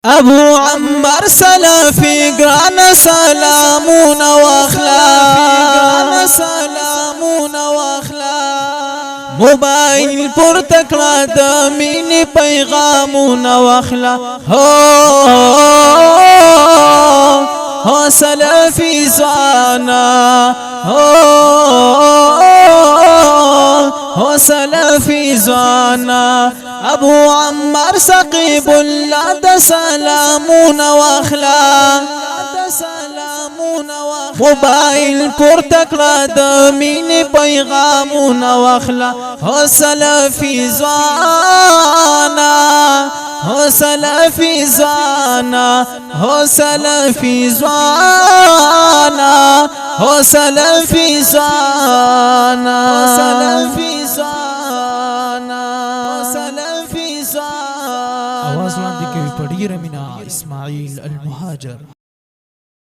ابو عمار سلفي قران سلامون واخلا موبایل پر تکړه د مینې پیغامونه واخلا هو سلفي ځوانا هو سلفي ځوانا ابو عمار سقيب الله د سلامون واخلا موبایل پر تکړه د مینې پیغامون واخلا هو سلفي ځوانا هو سلفي ځوانا هو سلفي ځوانا هو سلفي ځوانا आवाज लाने के पड़ी रमीना इस्माइल अल मुहाजर।